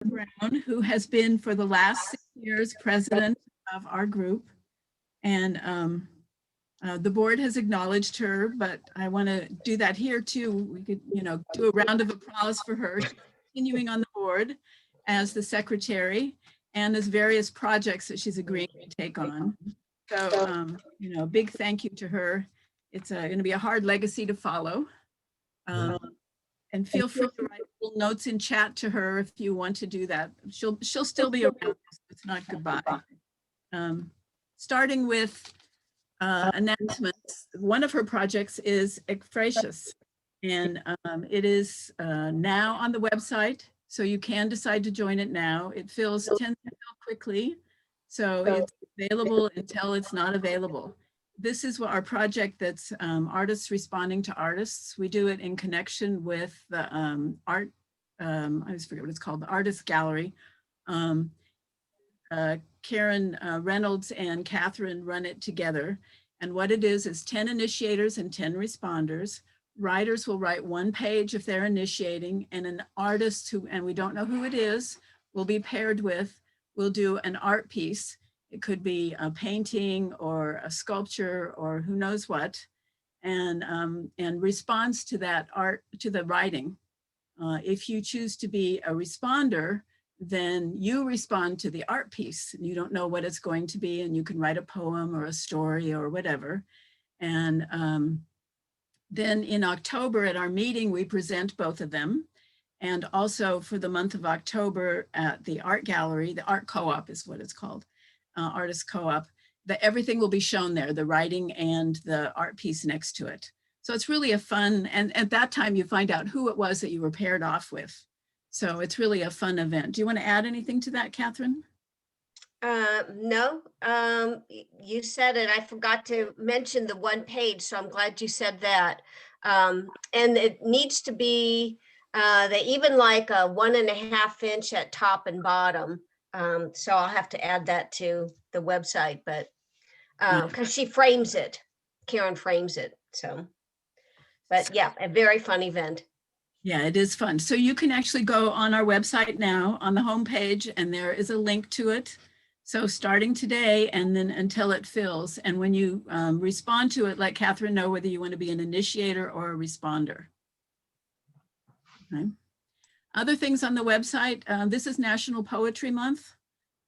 Brown, who has been for the last 6 years president of our group. And the board has acknowledged her, but I want to do that here too. We could, do a round of applause for her. She's continuing on the board as the secretary, and there's various projects that she's agreeing to take on. So, a big thank you to her. It's going to be a hard legacy to follow. And feel free to write little notes in chat to her if you want to do that. She'll still be around, so it's not goodbye. Starting with announcements, one of her projects is Ekphrasis, and it is now on the website, so you can decide to join it now. It tends to fill quickly, so it's available until it's not available. This is what our project that's artists responding to artists. We do it in connection with the art, I just forget what it's called, the Artist Gallery. Karen Reynolds and Catherine run it together. And what it is 10 initiators and 10 responders. Writers will write 1 page if they're initiating, and an artist who, and we don't know who it is, will be paired with, will do an art piece. It could be a painting or a sculpture or who knows what, and responds to that art, to the writing. If you choose to be a responder, then you respond to the art piece. You don't know what it's going to be, and you can write a poem or a story or whatever. And then in October at our meeting, we present both of them. And also for the month of October at the art gallery, the art co-op is what it's called, artist co-op, everything will be shown there, the writing and the art piece next to it. So it's really a fun, and at that time you find out who it was that you were paired off with. So it's really a fun event. Do you want to add anything to that, Catherine? No, you said it. I forgot to mention the 1 page, so I'm glad you said that. And it needs to be, they even like a 1.5 inch at top and bottom. So I'll have to add that to the website, but because she frames it, Karen frames it. So, but yeah, a very fun event. Yeah, it is fun. So you can actually go on our website now on the homepage, and there is a link to it. So starting today and then until it fills. And when you respond to it, let Catherine know whether you want to be an initiator or a responder. Okay. Other things on the website, this is National Poetry Month.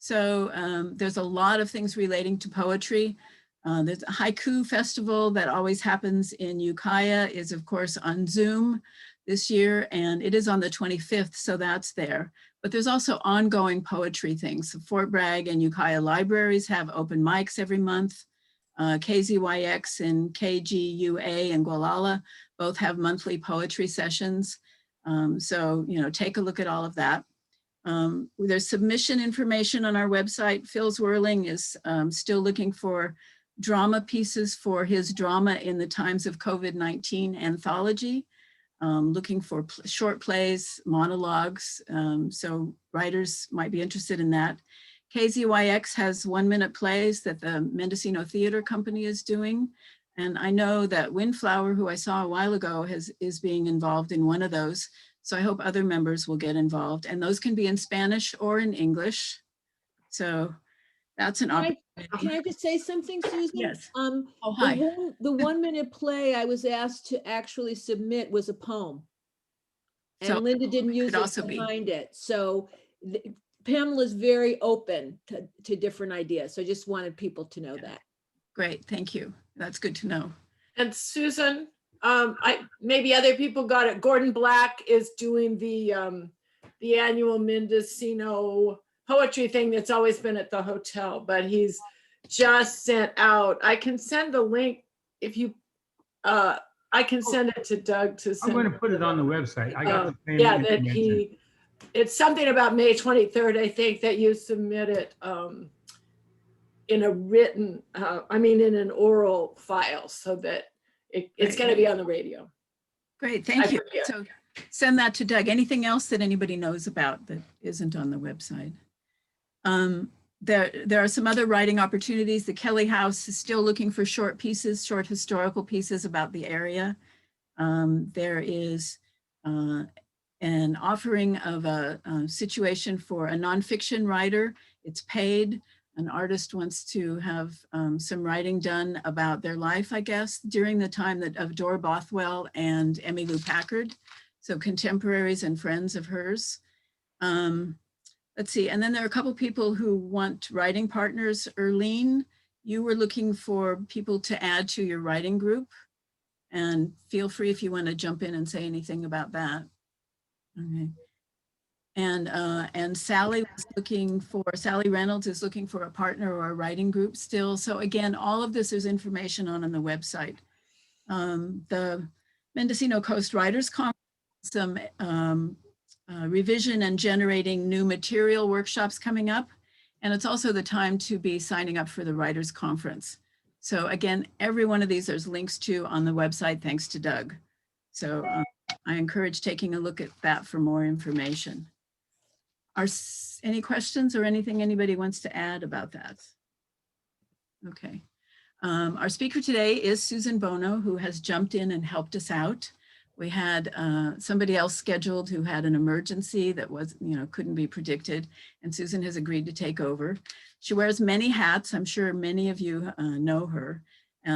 So there's a lot of things relating to poetry. There's a haiku festival that always happens in Ukiah, is of course on Zoom this year, and it is on the 25th, so that's there. But there's also ongoing poetry things. So Fort Bragg and Ukiah libraries have open mics every month. KZYX and KGUA and Gualala both have monthly poetry sessions. So, take a look at all of that. There's submission information on our website. Phil Zwirling is still looking for drama pieces for his Drama in the Times of COVID-19 anthology. Looking for short plays, monologues, so writers might be interested in that. KZYX has 1-minute plays that the Mendocino Theater Company is doing. And I know that Windflower, who I saw a while ago, is being involved in one of those. So I hope other members will get involved. And those can be in Spanish or in English. So that's an opportunity. Can I just say something, Susan? Yes. Oh, hi. The 1-minute play I was asked to actually submit was a poem. And So Linda didn't use it behind it. So Pamela's very open to different ideas. So I just wanted people to know that. Great, thank you. That's good to know. And Susan, maybe other people got it. Gordon Black is doing the annual Mendocino poetry thing that's always been at the hotel, but he's just sent out. I can send the link if you. I can send it to Doug to send. I'm going to put it on the website. I got the same yeah, that it's something about May 23rd, I think, that you submit it in a written, in an oral file, so that it's going to be on the radio. Great, thank you. So send that to Doug. Anything else that anybody knows about that isn't on the website? There are some other writing opportunities. The Kelly House is still looking for short pieces, short historical pieces about the area. There is an offering of a situation for a nonfiction writer. It's paid. An artist wants to have some writing done about their life, I guess, during the time of Dora Bothwell and Emmylou Packard. So contemporaries and friends of hers. Let's see, and then there are a couple people who want writing partners. Erlene, you were looking for people to add to your writing group, and feel free if you want to jump in and say anything about that. Okay. And Sally Reynolds is looking for a partner or a writing group still. So again, all of this is information on the website. The Mendocino Coast Writers Conference, some revision and generating new material workshops coming up. And it's also the time to be signing up for the Writers Conference. So again, every one of these there's links to on the website, thanks to Doug. So I encourage taking a look at that for more information. Any questions or anything anybody wants to add about that? Okay. Our speaker today is Susan Bono, who has jumped in and helped us out. We had somebody else scheduled who had an emergency that was, couldn't be predicted, and Susan has agreed to take over. She wears many hats. I'm sure many of you know her.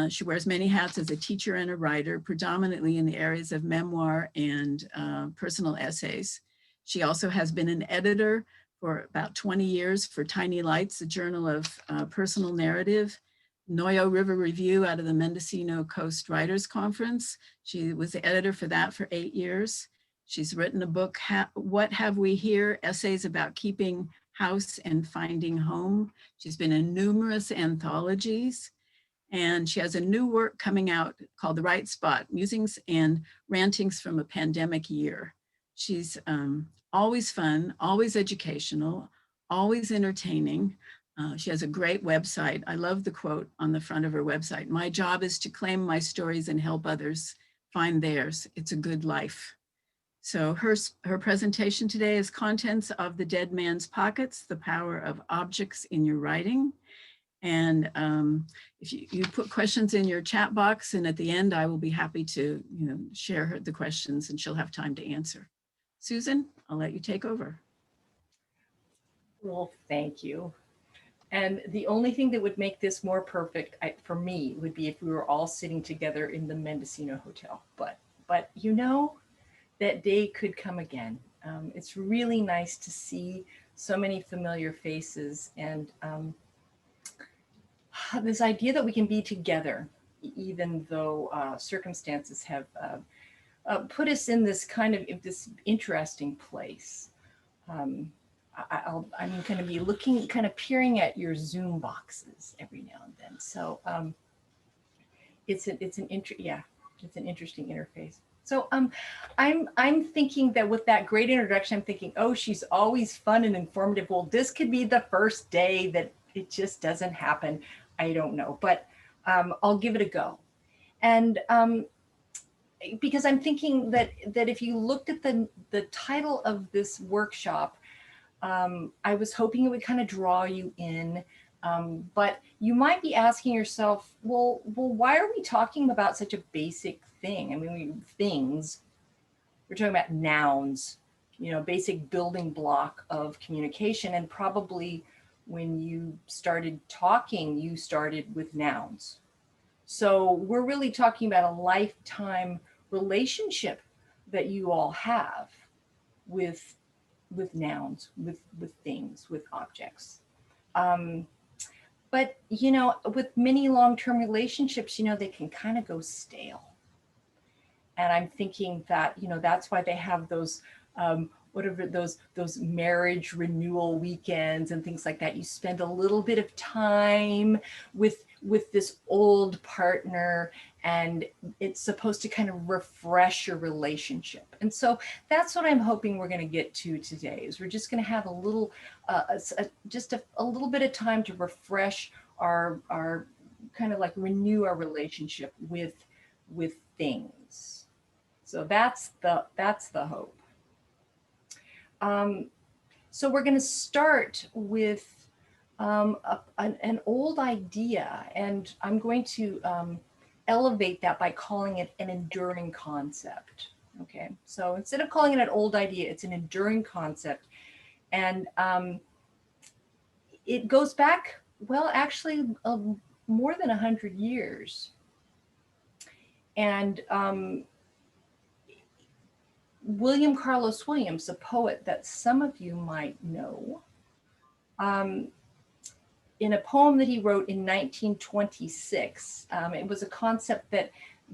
She wears many hats as a teacher and a writer, predominantly in the areas of memoir and personal essays. She also has been an editor for about 20 years for Tiny Lights, a journal of personal narrative, Noyo River Review out of the Mendocino Coast Writers Conference. She was the editor for that for 8 years. She's written a book, What Have We Here? Essays about keeping house and finding home. She's been in numerous anthologies. And she has a new work coming out called The Right Spot, Musings and Rantings from a Pandemic Year. She's always fun, always educational, always entertaining. She has a great website. I love the quote on the front of her website. My job is to claim my stories and help others find theirs. It's a good life. So her presentation today is Contents of the Dead Man's Pockets, the Power of Objects in Your Writing. And if you put questions in your chat box, and at the end, I will be happy to share the questions and she'll have time to answer. Susan, I'll let you take over. Well, thank you. And the only thing that would make this more perfect for me would be if we were all sitting together in the Mendocino Hotel. But that day could come again. It's really nice to see so many familiar faces, and this idea that we can be together, even though circumstances have put us in this this interesting place. I'm going to be looking, peering at your Zoom boxes every now and then. So it's an interesting interface. So I'm thinking that with that great introduction, I'm thinking, oh, she's always fun and informative. Well, this could be the first day that it just doesn't happen. I don't know, but I'll give it a go. And because I'm thinking that if you looked at the title of this workshop, I was hoping it would kind of draw you in, but you might be asking yourself, well, why are we talking about such a basic thing? I mean, we're talking about nouns, basic building block of communication. And probably when you started talking, you started with nouns. So we're really talking about a lifetime relationship that you all have with nouns, with things, with objects. But, with many long-term relationships, they can kind of go stale. And I'm thinking that, that's why they have those, those marriage renewal weekends and things like that. You spend a little bit of time with this old partner, and it's supposed to kind of refresh your relationship. And so that's what I'm hoping we're going to get to today, is we're just going to have a little, just a little bit of time to refresh our kind of like renew our relationship with things. So that's the hope. So we're going to start with an old idea, and I'm going to elevate that by calling it an enduring concept. Okay, so instead of calling it an old idea, it's an enduring concept. And it goes back, well, actually more than 100 years. And William Carlos Williams, a poet that some of you might know, in a poem that he wrote in 1926, it was a concept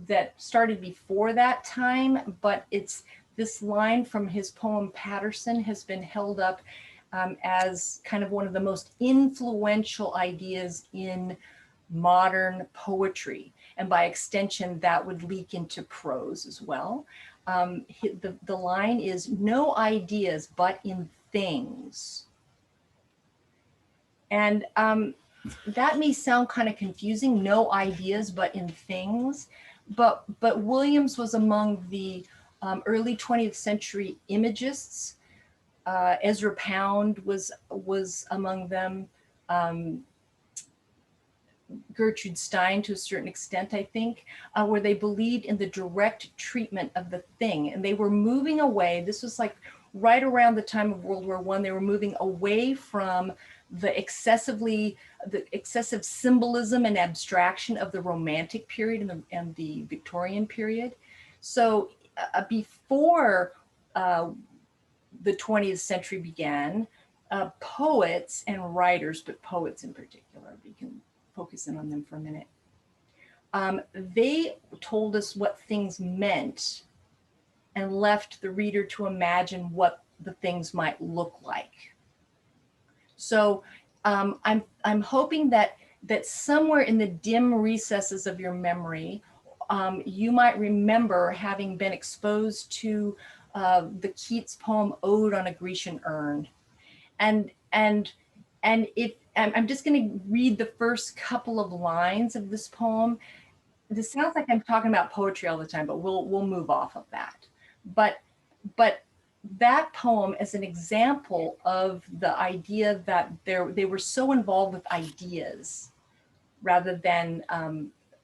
that started before that time, but it's this line from his poem Patterson has been held up as kind of one of the most influential ideas in modern poetry. And by extension, that would leak into prose as well. The line is, no ideas but in things. And that may sound kind of confusing, no ideas but in things. But Williams was among the early 20th century imagists. Ezra Pound was among them. Gertrude Stein to a certain extent, I think, where they believed in the direct treatment of the thing. And they were moving away. This was like right around the time of World War I. They were moving away from the excessive symbolism and abstraction of the Romantic period and the Victorian period. So before the 20th century began, poets and writers, but poets in particular, we can focus in on them for a minute. They told us what things meant and left the reader to imagine what the things might look like. So I'm hoping that somewhere in the dim recesses of your memory, you might remember having been exposed to the Keats poem Ode on a Grecian Urn. And if I'm just going to read the first couple of lines of this poem. This sounds like I'm talking about poetry all the time, but we'll move off of that. But that poem is an example of the idea that they were so involved with ideas rather than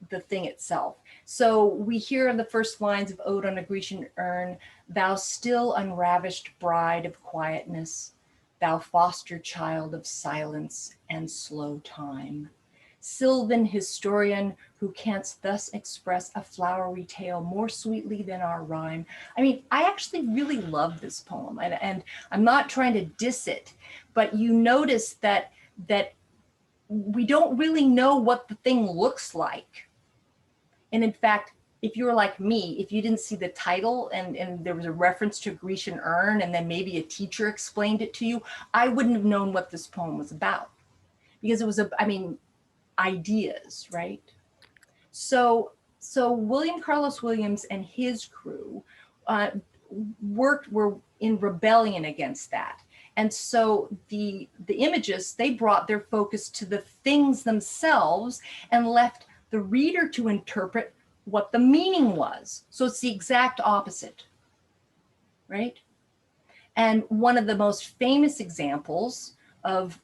the thing itself. So we hear in the first lines of Ode on a Grecian Urn, thou still unravished bride of quietness, thou foster child of silence and slow time. Sylvan historian who canst thus express a flowery tale more sweetly than our rhyme. I mean, I actually really love this poem, and I'm not trying to diss it, but you notice that we don't really know what the thing looks like. And in fact, if you were like me, if you didn't see the title and there was a reference to Grecian urn and then maybe a teacher explained it to you, I wouldn't have known what this poem was about, because it was ideas, right? So William Carlos Williams and his crew were in rebellion against that. And so the imagists, they brought their focus to the things themselves and left the reader to interpret what the meaning was. So it's the exact opposite, right? And one of the most famous examples of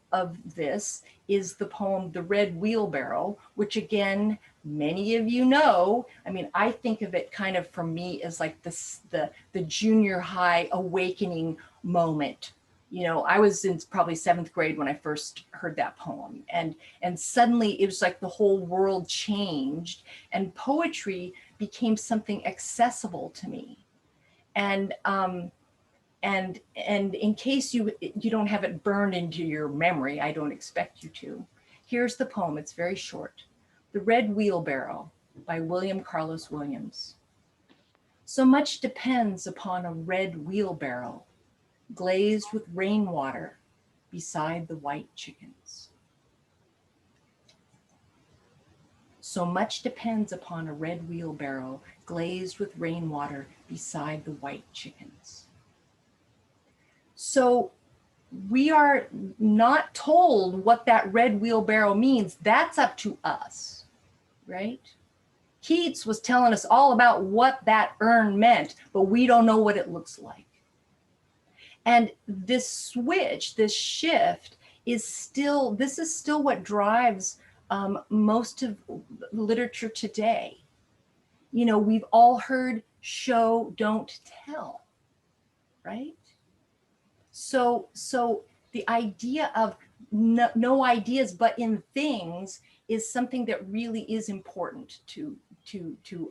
this is the poem The Red Wheelbarrow, which again, many of you know. I mean, I think of it kind of for me as like the junior high awakening moment. You know, I was in probably 7th grade when I first heard that poem, and suddenly it was like the whole world changed and poetry became something accessible to me. And in case you don't have it burned into your memory, I don't expect you to. Here's the poem, it's very short. The Red Wheelbarrow by William Carlos Williams. So much depends upon a red wheelbarrow, glazed with rainwater beside the white chickens. So much depends upon a red wheelbarrow, glazed with rainwater beside the white chickens. So we are not told what that red wheelbarrow means. That's up to us, right? Keats was telling us all about what that urn meant, but we don't know what it looks like. And this switch, this shift is still what drives most of literature today. You know, we've all heard show, don't tell, right? So the idea of no ideas but in things is something that really is important to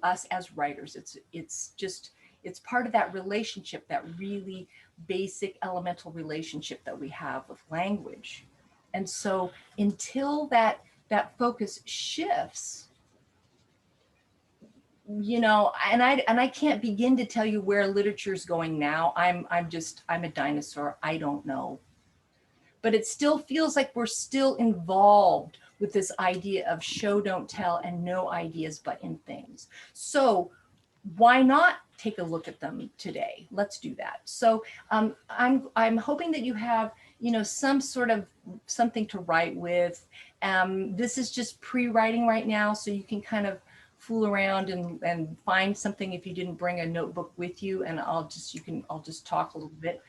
us as writers. It's part of that relationship, that really basic elemental relationship that we have with language. And so until that focus shifts, you know, and I can't begin to tell you where literature is going now. I'm a dinosaur. I don't know. But it still feels like we're still involved with this idea of show, don't tell, and no ideas but in things. So why not take a look at them today? Let's do that. So I'm hoping that you have, you know, some sort of something to write with. This is just pre-writing right now, so you can kind of fool around and find something if you didn't bring a notebook with you, and I'll just talk a little bit.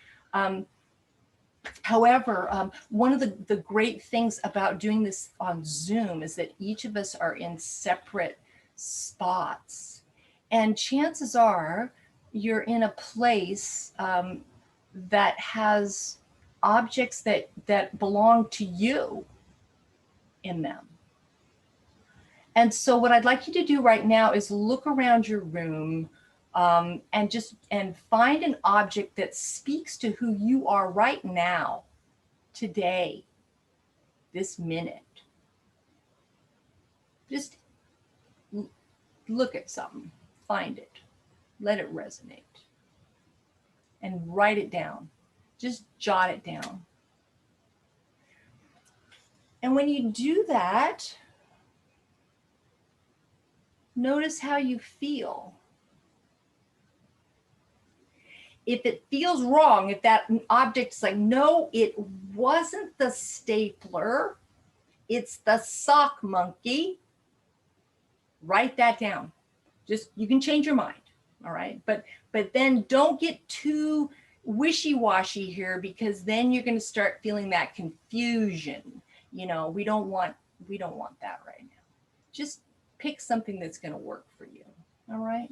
However, one of the great things about doing this on Zoom is that each of us are in separate spots. And chances are you're in a place that has objects that belong to you in them. And so what I'd like you to do right now is look around your room and find an object that speaks to who you are right now, today, this minute. Just look at something, find it, let it resonate, and write it down. Just jot it down. And when you do that, notice how you feel. If it feels wrong, if that object's like, no, it wasn't the stapler, it's the sock monkey, write that down. Just, you can change your mind, all right? But then don't get too wishy-washy here, because then you're going to start feeling that confusion. You know, we don't want that right now. Just pick something that's going to work for you, all right?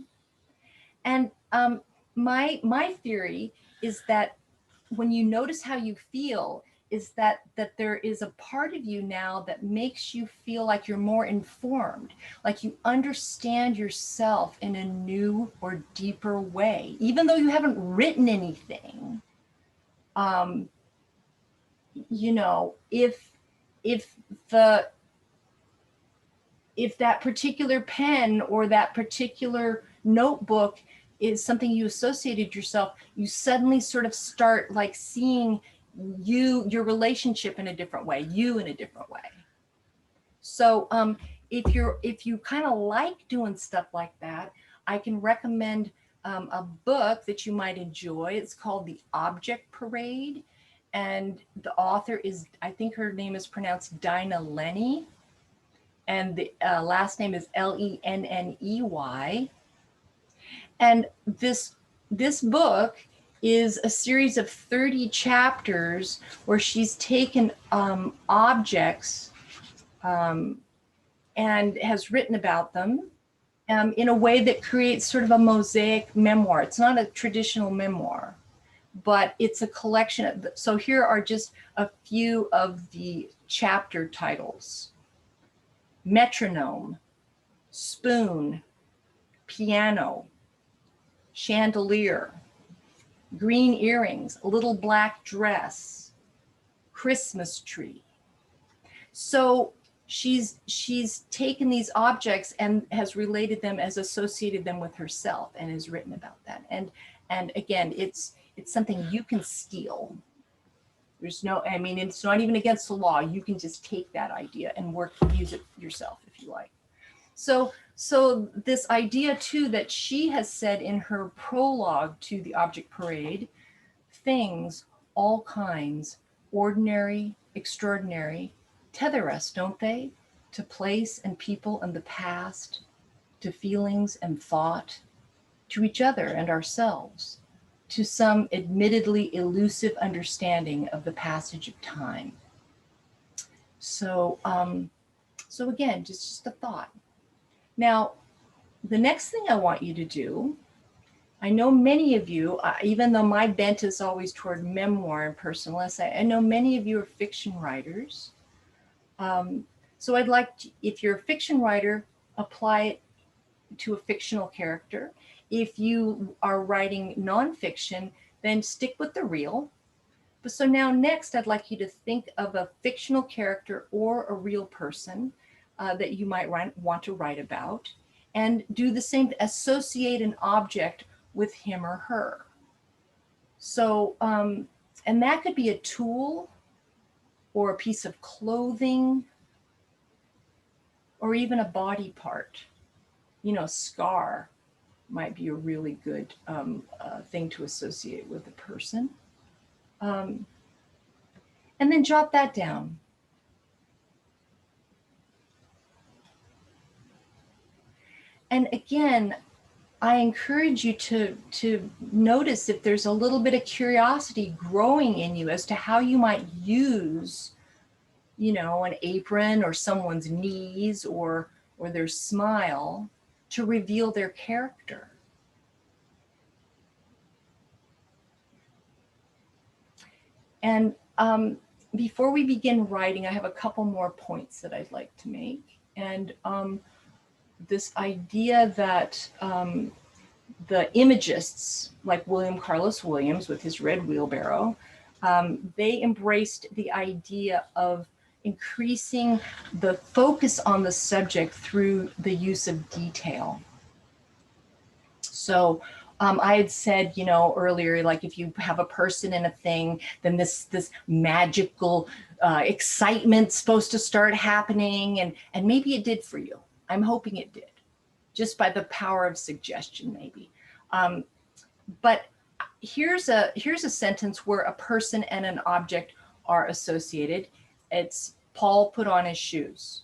And my theory is that when you notice how you feel, is that there is a part of you now that makes you feel like you're more informed, like you understand yourself in a new or deeper way, even though you haven't written anything. You know, if that particular pen or that particular notebook is something you associated yourself, you suddenly sort of start like seeing your relationship in a different way, you in a different way. So if you kind of like doing stuff like that, I can recommend a book that you might enjoy. It's called The Object Parade. And the author is, I think her name is pronounced Dinah Lenny. And the last name is Lenney. And this book is a series of 30 chapters where she's taken objects and has written about them in a way that creates sort of a mosaic memoir. It's not a traditional memoir, but it's a collection of, so here are just a few of the chapter titles: metronome, spoon, piano, chandelier, green earrings, little black dress, Christmas tree. So she's taken these objects and has related them, as associated them with herself, and has written about that. And again, it's something you can steal. There's no, I mean, it's not even against the law. You can just take that idea and use it yourself if you like. So this idea too that she has said in her prologue to The Object Parade, things, all kinds, ordinary, extraordinary, tether us, don't they, to place and people and the past, to feelings and thought, to each other and ourselves, to some admittedly elusive understanding of the passage of time. So again, just a thought. Now, the next thing I want you to do I know many of you, even though my bent is always toward memoir and personal essay, I know many of you are fiction writers. So I'd like to, if you're a fiction writer, apply it to a fictional character. If you are writing nonfiction, then stick with the real. But so now next, I'd like you to think of a fictional character or a real person that you might want to write about, and do the same, associate an object with him or her. So, and that could be a tool or a piece of clothing or even a body part. You know, scar might be a really good thing to associate with a person. And then jot that down. And again, I encourage you to notice if there's a little bit of curiosity growing in you as to how you might use, you know, an apron or someone's knees or their smile to reveal their character. And before we begin writing, I have a couple more points that I'd like to make. And this idea that the imagists, like William Carlos Williams with his red wheelbarrow, they embraced the idea of increasing the focus on the subject through the use of detail. So I had said, you know, earlier, like if you have a person in a thing, then this magical excitement's supposed to start happening, and maybe it did for you. I'm hoping it did, just by the power of suggestion, maybe. But here's a sentence where a person and an object are associated. It's Paul put on his shoes.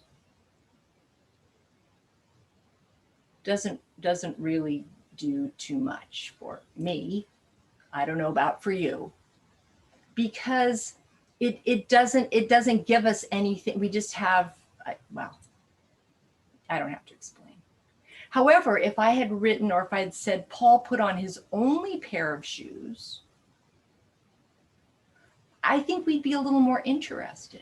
Doesn't really do too much for me. I don't know about for you, because it doesn't give us anything. We just have, well, I don't have to explain. However, if I had written, or if I had said Paul put on his only pair of shoes, I think we'd be a little more interested.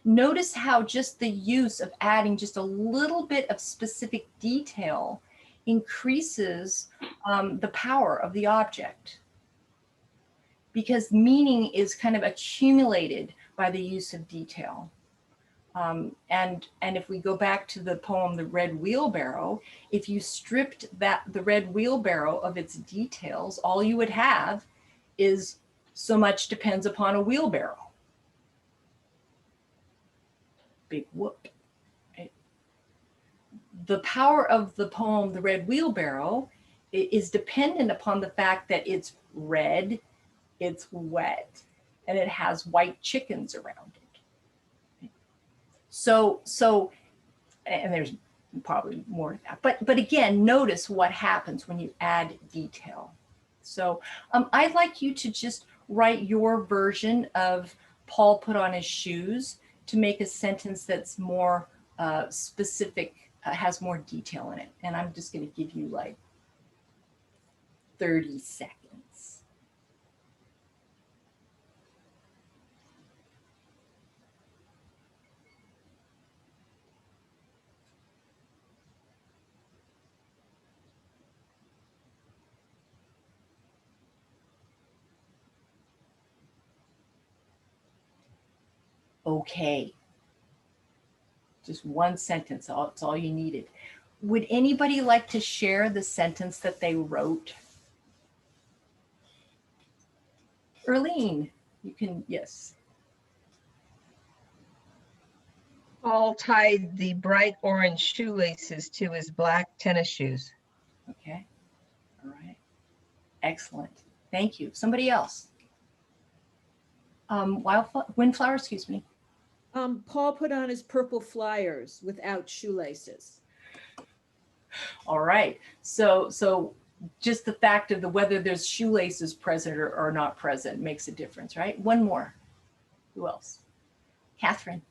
Notice how just the use of adding just a little bit of specific detail increases the power of the object, because meaning is kind of accumulated by the use of detail. And if we go back to the poem, The Red Wheelbarrow, if you stripped the red wheelbarrow of its details, all you would have is so much depends upon a wheelbarrow. Big whoop. Right? The power of the poem, The Red Wheelbarrow, is dependent upon the fact that it's red, it's wet, and it has white chickens around it. So, and there's probably more to that, but again, notice what happens when you add detail. So I'd like you to just write your version of Paul put on his shoes to make a sentence that's more specific, has more detail in it. And I'm just going to give you like 30 seconds. Okay. Just one sentence, that's all you needed. Would anybody like to share the sentence that they wrote? Erlene, you can, yes. Paul tied the bright orange shoelaces to his black tennis shoes. Okay, all right, excellent, thank you. Somebody else? Windflower, excuse me. Paul put on his purple flyers without shoelaces. All right, so just the fact of whether there's shoelaces present or not present makes a difference, right? One more. Who else? Catherine.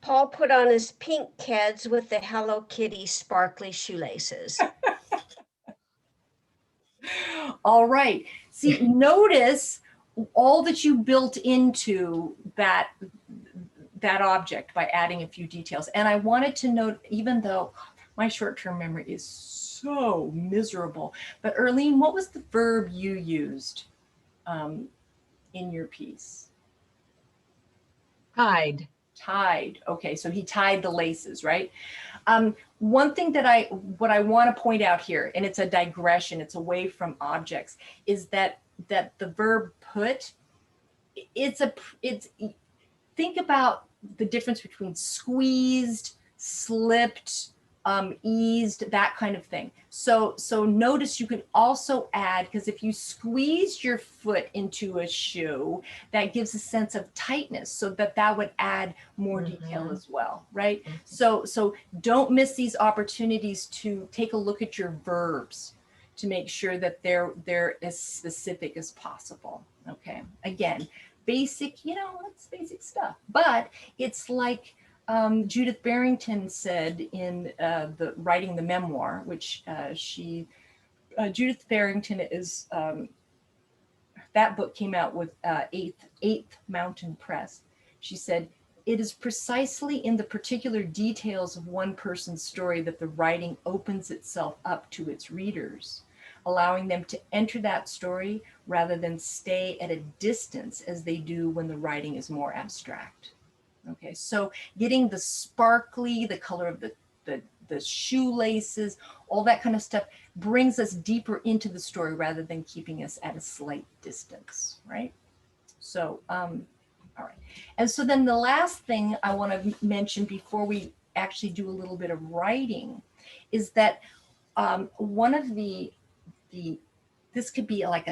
Paul put on his pink Keds with the Hello Kitty sparkly shoelaces. All right. See, notice all that you built into that object by adding a few details. And I wanted to note, even though my short-term memory is so miserable, but Erlene, what was the verb you used in your piece? Tied. Tied. Okay, so he tied the laces, right? One thing that what I want to point out here, and it's a digression, it's away from objects, is that the verb put, think about the difference between squeezed, slipped, eased, that kind of thing. So notice you can also add, because if you squeezed your foot into a shoe, that gives a sense of tightness, so that would add more detail as well, right? So don't miss these opportunities to take a look at your verbs to make sure that they're as specific as possible. Okay, again, basic, it's basic stuff, but it's like Judith Barrington said in writing the memoir, which Judith Barrington is, that book came out with Eighth Mountain Press. She said, "It is precisely in the particular details of one person's story that the writing opens itself up to its readers, allowing them to enter that story rather than stay at a distance as they do when the writing is more abstract." Okay, so getting the sparkly, the color of the shoelaces, all that kind of stuff brings us deeper into the story rather than keeping us at a slight distance, right? So, all right. And so then the last thing I want to mention before we actually do a little bit of writing is that one of this could be like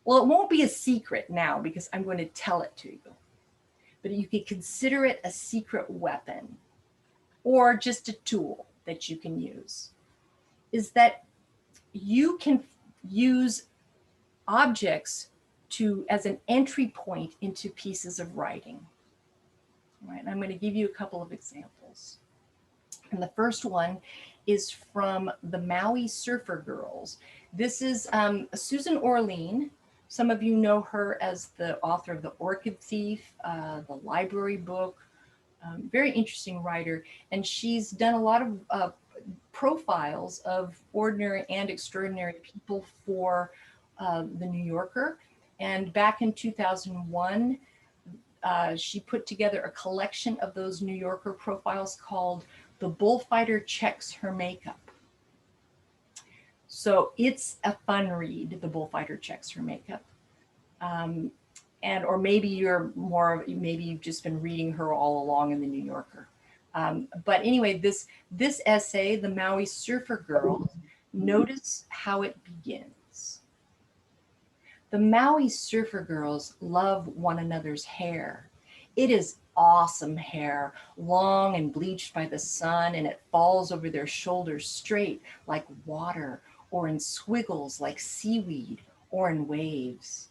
well, it won't be a secret now because I'm going to tell it to you, but you could consider it a secret weapon or just a tool that you can use, is that you can use objects as an entry point into pieces of writing. All right, I'm going to give you a couple of examples. And the first one is from the Maui Surfer Girls. This is Susan Orlean. Some of you know her as the author of The Orchid Thief, the library book, very interesting writer. And she's done a lot of profiles of ordinary and extraordinary people for the New Yorker. And back in 2001, she put together a collection of those New Yorker profiles called The Bullfighter Checks Her Makeup. So it's a fun read, The Bullfighter Checks Her Makeup. Or maybe maybe you've just been reading her all along in the New Yorker. But anyway, this essay, The Maui Surfer Girls, notice how it begins. The Maui Surfer Girls love one another's hair. It is awesome hair, long and bleached by the sun, and it falls over their shoulders straight like water, or in squiggles like seaweed, or in waves.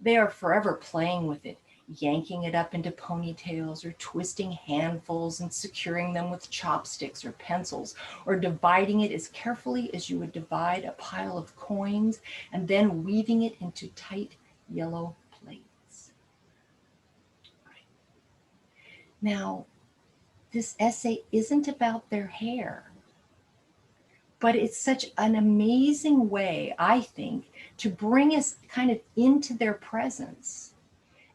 They are forever playing with it, yanking it up into ponytails, or twisting handfuls and securing them with chopsticks or pencils, or dividing it as carefully as you would divide a pile of coins, and then weaving it into tight yellow plaits. Now, this essay isn't about their hair, but it's such an amazing way, I think, to bring us kind of into their presence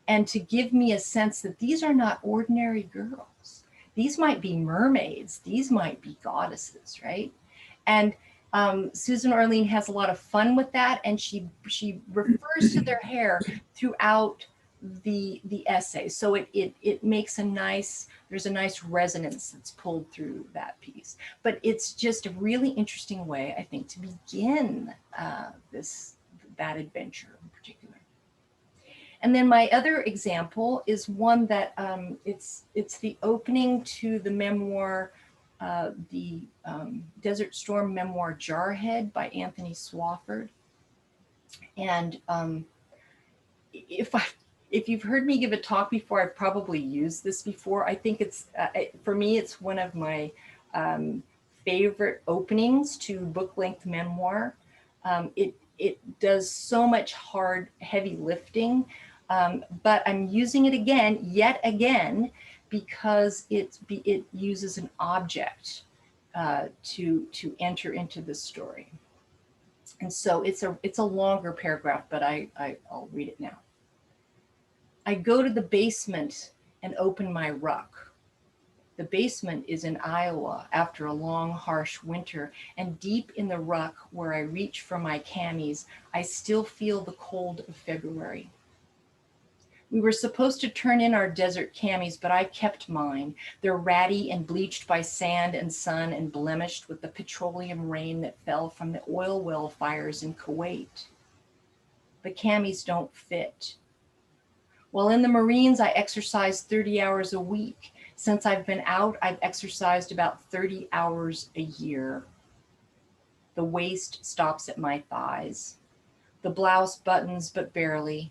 and to give me a sense that these are not ordinary girls. These might be mermaids. These might be goddesses, right? And Susan Orlean has a lot of fun with that, and she refers to their hair throughout the essay. So it makes there's a nice resonance that's pulled through that piece. But it's just a really interesting way, I think, to begin that adventure in particular. And then my other example is one that it's the opening to the memoir, the Desert Storm memoir, Jarhead by Anthony Swofford. And if you've heard me give a talk before, I've probably used this before. I think it's, for me, it's one of my favorite openings to book-length memoir. it does so much heavy lifting, but I'm using it again, yet again, because it uses an object to enter into the story. And so it's a longer paragraph, but I'll read it now. I go to the basement and open my ruck. The basement is in Iowa after a long, harsh winter, and deep in the ruck where I reach for my camis, I still feel the cold of February. We were supposed to turn in our desert camis, but I kept mine. They're ratty and bleached by sand and sun and blemished with the petroleum rain that fell from the oil well fires in Kuwait. The camis don't fit. While in the Marines, I exercise 30 hours a week. Since I've been out, I've exercised about 30 hours a year. The waist stops at my thighs. The blouse buttons, but barely.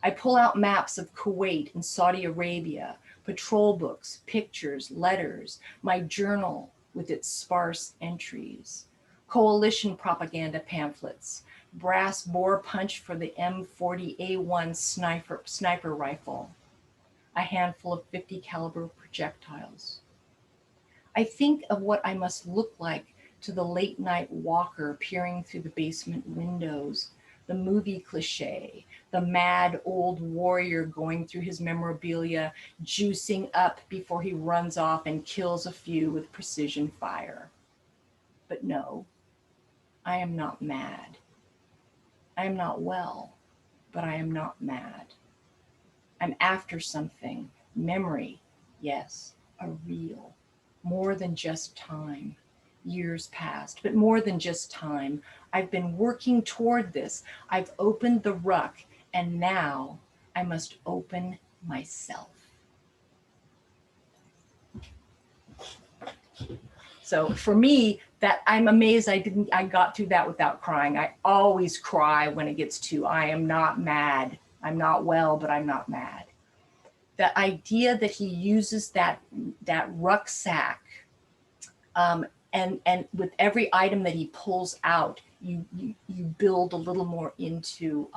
I pull out maps of Kuwait and Saudi Arabia, patrol books, pictures, letters, my journal with its sparse entries, coalition propaganda pamphlets, brass bore punch for the M40A1 sniper rifle, a handful of 50 caliber projectiles. I think of what I must look like to the late night walker peering through the basement windows, the movie cliche, the mad old warrior going through his memorabilia, juicing up before he runs off and kills a few with precision fire. But no, I am not mad. I am not well, but I am not mad. I'm after something, memory, yes, a real, more than just time. Years passed, but more than just time. I've been working toward this. I've opened the ruck, and now I must open myself. So for me, that I'm amazed I got through that without crying. I always cry when it gets to, I am not mad. I'm not well, but I'm not mad. The idea that he uses that rucksack, and with every item that he pulls out, you build a little more into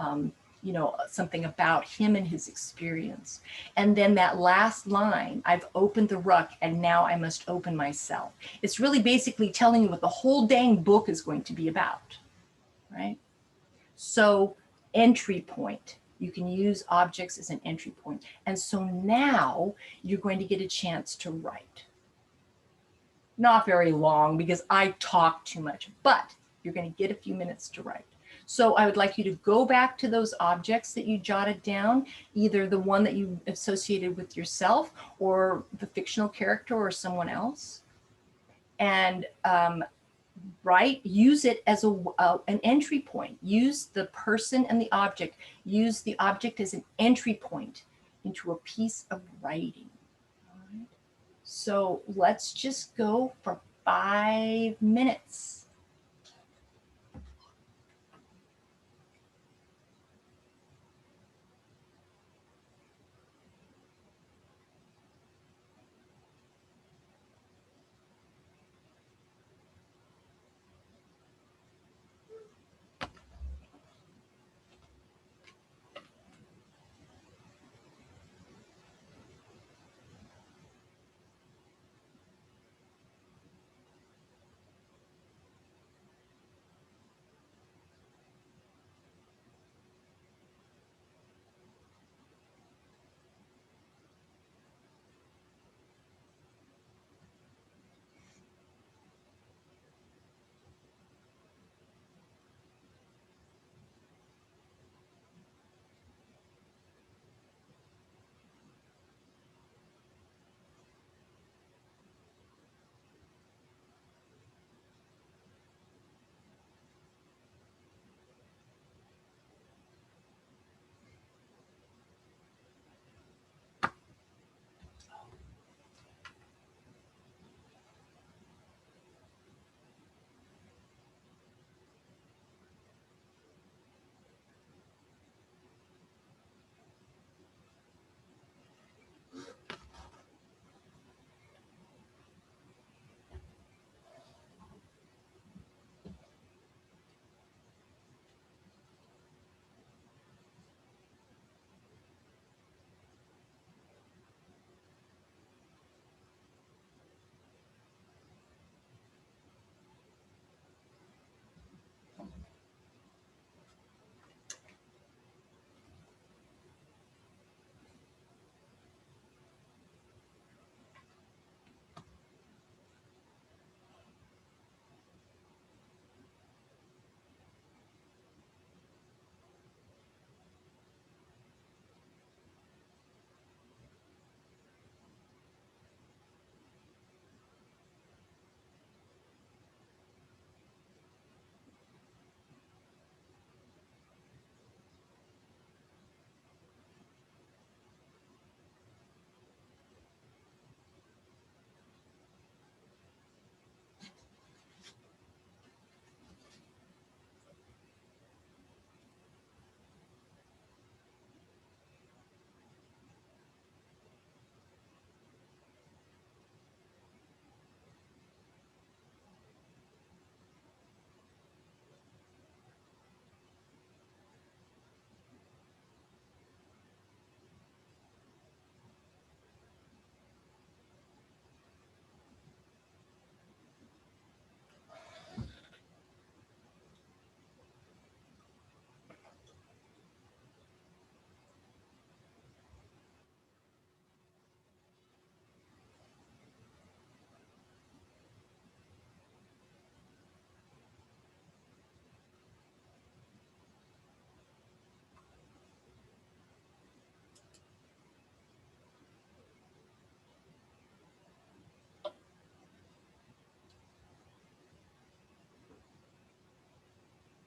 something about him and his experience. And then that last line, I've opened the ruck and now I must open myself. It's really basically telling you what the whole dang book is going to be about, right? So entry point, you can use objects as an entry point. And so now you're going to get a chance to write. Not very long because I talk too much, but you're going to get a few minutes to write. So I would like you to go back to those objects that you jotted down, either the one that you associated with yourself or the fictional character or someone else, and write, use it as an entry point. Use the person and the object. Use the object as an entry point into a piece of writing. All right. So let's just go for 5 minutes.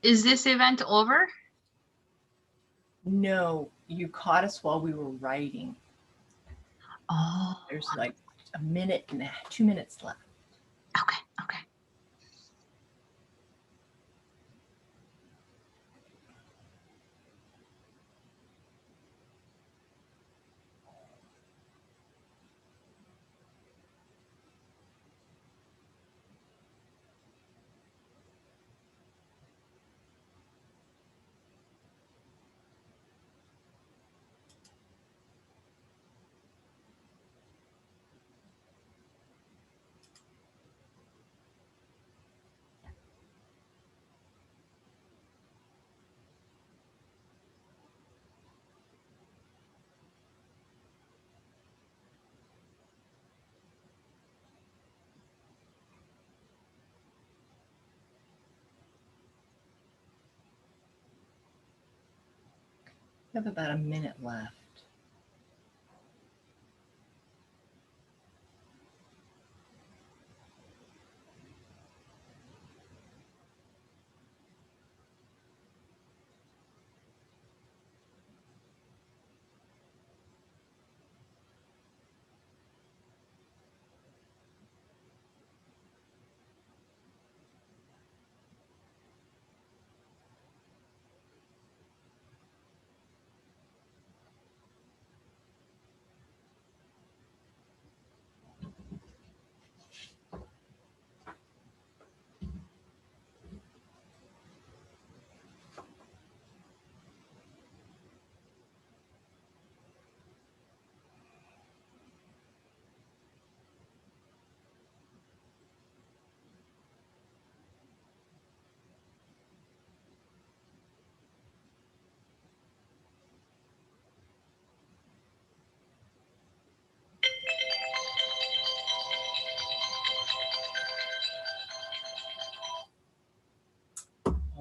Is this event over? No, you caught us while we were writing. Oh, There's like a minute and 2 minutes left. okay, okay. We have about a minute left.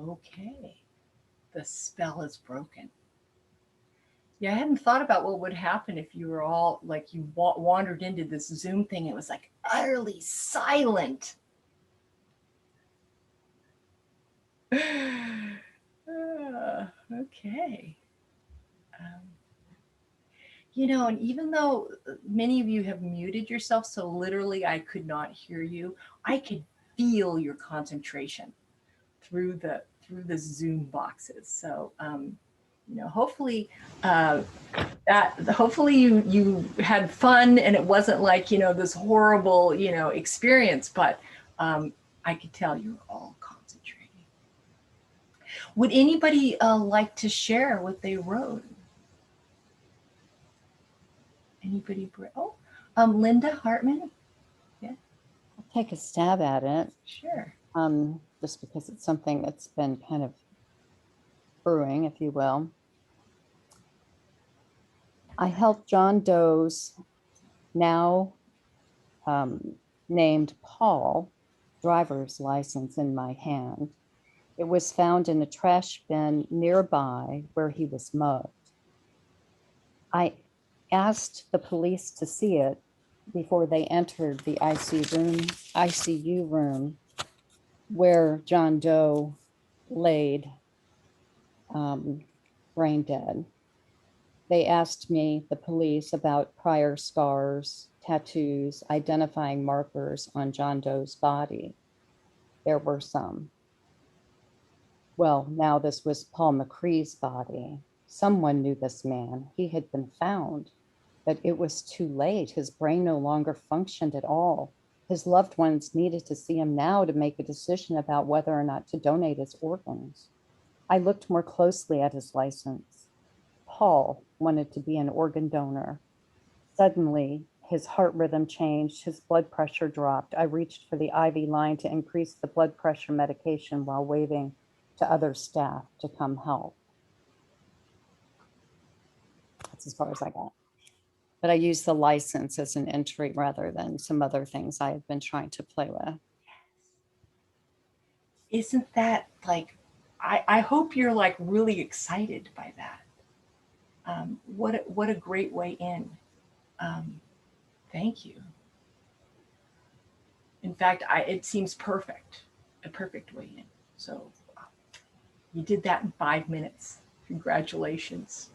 Okay, the spell is broken. Yeah, I hadn't thought about what would happen if you were all like you wandered into this Zoom thing. It was like utterly silent. Okay. You know, and even though many of you have muted yourself, so literally I could not hear you, I could feel your concentration through the Zoom boxes. So, you know, hopefully hopefully you had fun and it wasn't like, you know, this horrible, you know, experience, but I could tell you were all concentrating. Would anybody like to share what they wrote? Anybody? Oh, Linda Hartman. Yeah. I'll take a stab at it. Sure. Just because it's something that's been kind of brewing, if you will. I held John Doe's now named Paul driver's license in my hand. It was found in a trash bin nearby where he was mugged. I asked the police to see it before they entered the ICU room where John Doe laid brain dead. They asked me, the police, about prior scars, tattoos, identifying markers on John Doe's body. There were some. Well, now this was Paul McCree's body. Someone knew this man. He had been found, but it was too late. His brain no longer functioned at all. His loved ones needed to see him now to make a decision about whether or not to donate his organs. I looked more closely at his license. Paul wanted to be an organ donor. Suddenly, his heart rhythm changed, his blood pressure dropped. I reached for the IV line to increase the blood pressure medication while waving to other staff to come help. That's as far as I got. But I used the license as an entry rather than some other things I had been trying to play with. Isn't that like, I hope you're like really excited by that. What a great way in. Thank you. In fact, it seems perfect, a perfect way in. So You did that in 5 minutes. Congratulations.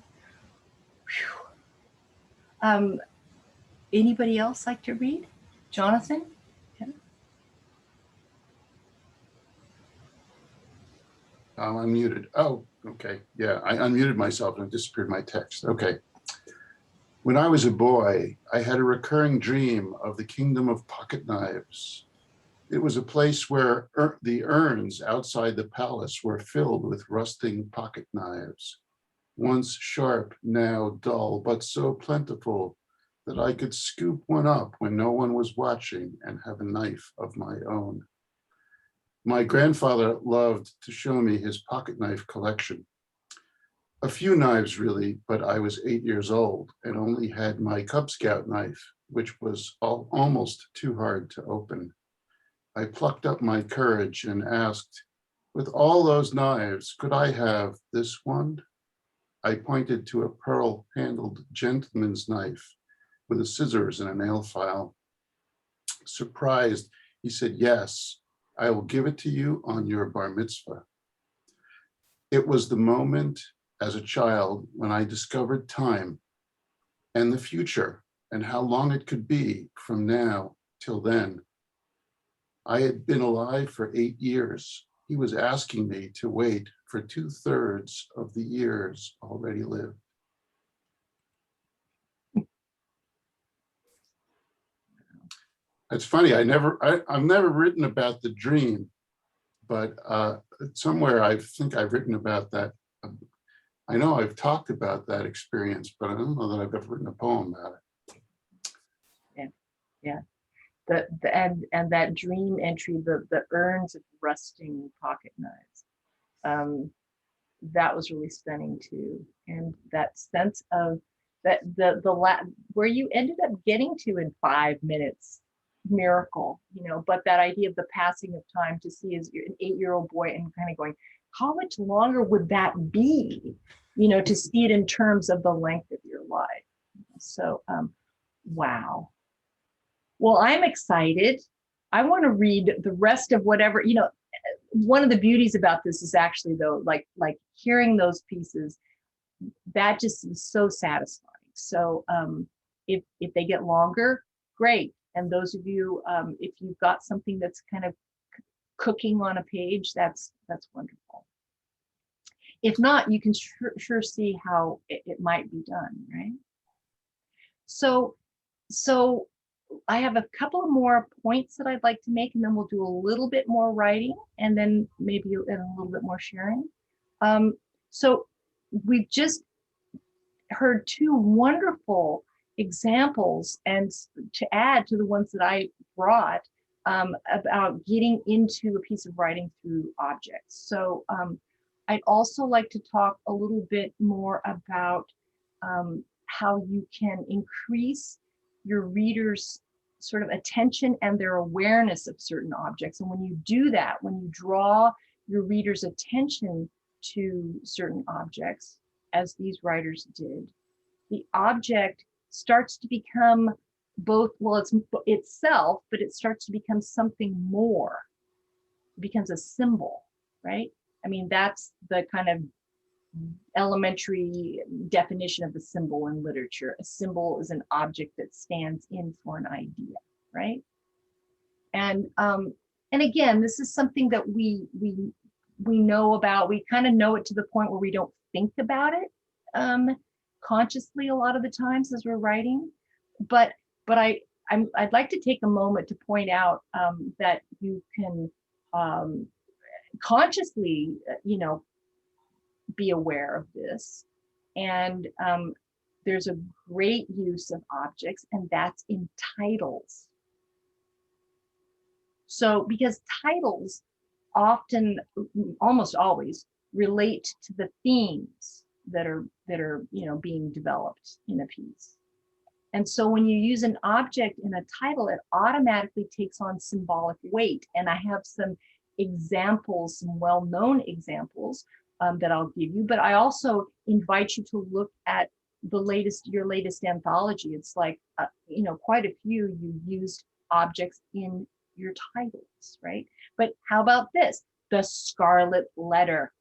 Whew. Anybody else like to read? Jonathan? I'm unmuted. Oh, okay. Yeah, I unmuted myself and it disappeared my text. Okay. When I was a boy, I had a recurring dream of the kingdom of pocket knives. It was a place where the urns outside the palace were filled with rusting pocket knives, once sharp, now dull, but so plentiful that I could scoop one up when no one was watching and have a knife of my own. My grandfather loved to show me his pocket knife collection. A few knives really, but I was 8 years old and only had my Cub Scout knife, which was almost too hard to open. I plucked up my courage and asked, with all those knives, could I have this one? I pointed to a pearl-handled gentleman's knife with the scissors and a nail file. Surprised, he said, yes, I will give it to you on your bar mitzvah. It was the moment as a child when I discovered time and the future and how long it could be from now till then. I had been alive for 8 years. He was asking me to wait for 2/3 of the years already lived. It's funny, I've never written about the dream, but somewhere I think I've written about that. I know I've talked about that experience, but I don't know that I've ever written a poem about it. Yeah. And that dream entry, the urns of rusting pocket knives, that was really stunning too. And that sense of that where you ended up getting to in 5 minutes, miracle, but that idea of the passing of time to see as an 8-year-old boy and kind of going, how much longer would that be, to see it in terms of the length of your life. So, wow. Well, I'm excited. I want to read the rest of whatever, one of the beauties about this is actually though, like hearing those pieces, that just is so satisfying. So if they get longer, great. And those of you, if you've got something that's kind of cooking on a page, that's wonderful. If not, you can sure see how it might be done, right? So I have a couple of more points that I'd like to make, and then we'll do a little bit more writing, and then maybe a little bit more sharing. So we've just heard 2 wonderful examples, and to add to the ones that I brought about getting into a piece of writing through objects. So I'd also like to talk a little bit more about how you can increase your readers' sort of attention and their awareness of certain objects. And when you do that, when you draw your readers' attention to certain objects, as these writers did, the object starts to become both, well, it's itself, but it starts to become something more. It becomes a symbol, right? I mean, that's the kind of elementary definition of a symbol in literature. A symbol is an object that stands in for an idea, right? And again, this is something that we know about. We kind of know it to the point where we don't think about it consciously a lot of the times as we're writing. But I'd like to take a moment to point out that you can consciously, be aware of this. And there's a great use of objects, and that's in titles. So because titles often, almost always, relate to the themes that are being developed in a piece. And so when you use an object in a title, it automatically takes on symbolic weight. And I have some examples, some well-known examples that I'll give you, but I also invite you to look at your latest anthology. It's like, quite a few you used objects in your titles, right? But how about this? The Scarlet Letter.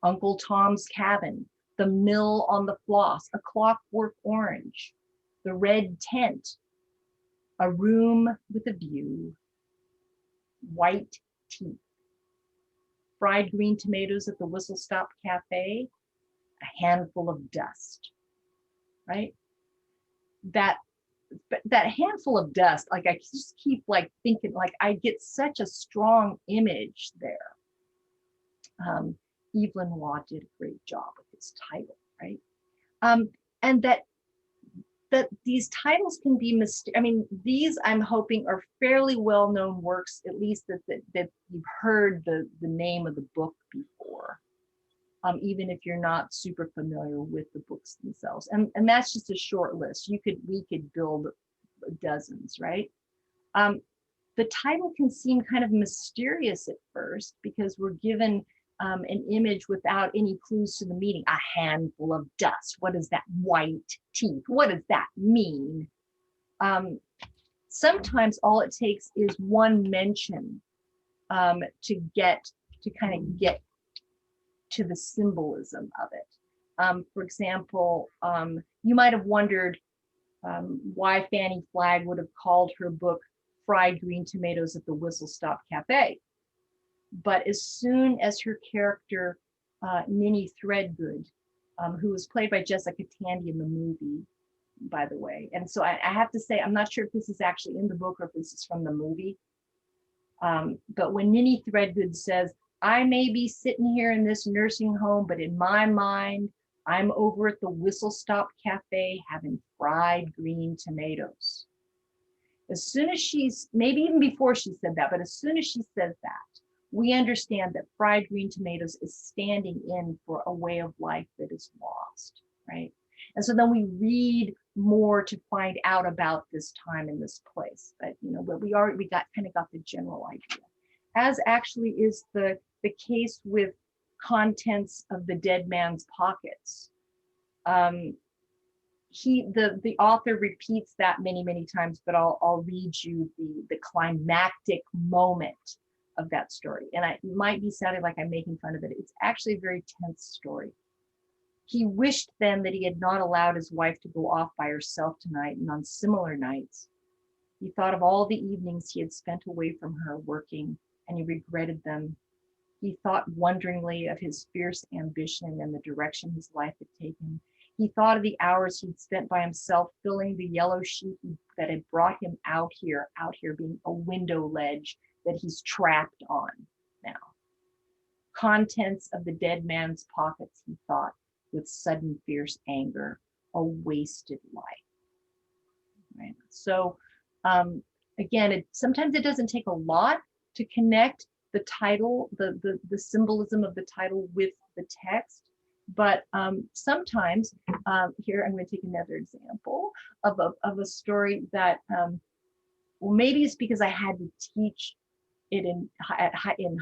Uncle Tom's Cabin, The Mill on the Floss, A Clockwork Orange, The Red Tent, A Room with a View, White Teeth, Fried Green Tomatoes at the Whistle Stop Cafe, A Handful of Dust, right? That handful of dust, like I just keep like thinking, like I get such a strong image there. Evelyn Waugh did a great job with his title, right? And that these titles can be I mean, these I'm hoping are fairly well-known works, at least that you've heard the name of the book before, even if you're not super familiar with the books themselves. And that's just a short list. We could build dozens, right? The title can seem kind of mysterious at first because we're given an image without any clues to the meaning. A handful of dust. What is that? White teeth. What does that mean? Sometimes all it takes is one mention to kind of get to the symbolism of it. For example, you might have wondered why Fanny Flagg would have called her book Fried Green Tomatoes at the Whistle Stop Cafe. But as soon as her character, Ninny Threadgood, who was played by Jessica Tandy in the movie, by the way. And so I have to say, I'm not sure if this is actually in the book or if this is from the movie. But when Ninny Threadgood says, I may be sitting here in this nursing home, but in my mind, I'm over at the Whistle Stop Cafe having fried green tomatoes. As soon as maybe even before she said that, but as soon as she says that, we understand that fried green tomatoes is standing in for a way of life that is lost, right? And so then we read more to find out about this time and this place. But but we kind of got the general idea. As actually is the case with contents of the dead man's pockets. The author repeats that many times, but I'll read you the climactic moment of that story. And it might be sounding like I'm making fun of it. It's actually a very tense story. He wished then that he had not allowed his wife to go off by herself tonight and on similar nights. He thought of all the evenings he had spent away from her working, and he regretted them. He thought wonderingly of his fierce ambition and the direction his life had taken. He thought of the hours he'd spent by himself filling the yellow sheet that had brought him out here being a window ledge that he's trapped on now. Contents of the dead man's pockets, he thought, with sudden fierce anger, a wasted life. Right? So again, sometimes it doesn't take a lot to connect the title, the symbolism of the title with the text. But sometimes, here I'm going to take another example of a story that, well, maybe it's because I had to teach it in